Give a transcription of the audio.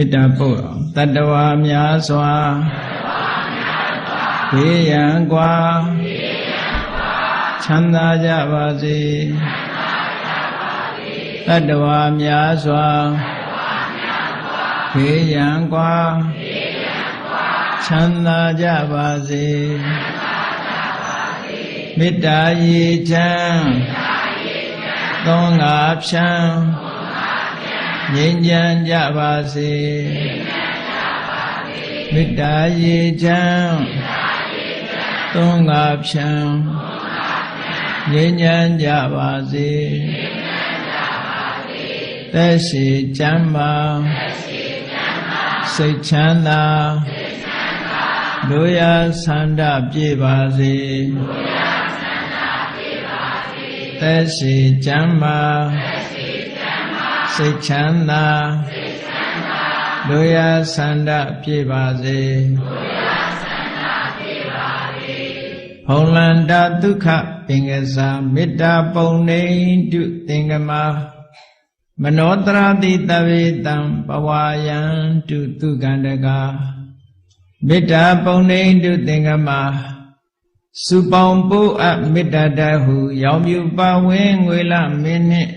မေတ္တာပို့တတ္တဝါများစွာဘေးရန်ကွာချမ်းသာကြပါစေတတ္တဝါများစွာဘေးရန်ကွာချမ်းသာကြပါစေမေတ္တာရေချမ်းသောငါဖြံငြိမ်းချမ်းကြပါစေမေတ္တာရေချမ်းသောငါဖြံငြိမ်းချမ်းကြပါစေသက်ရှိချမ်းသာစိတ်ချမ်းသာတို့ရဆန္ဒပြေပါစေသက်ရှိချမ်းသာစိတ်ချမ်းသာတို့ရဆန္ဒပြေပါစေဖုံလန္တာဒုက္ခပင်ကစားမေတ္တာပုံနေတုသင်္ကမာမနောတရာတိတဝေတံပဝါယံတုသူကန္တကာမေတ္တာပုံနေတုသင်္ကမာစုပေါင်းပို့အပ်မေတ္တာတဟုရောင်မြူပါဝင်းငွေလမင်းနှင့်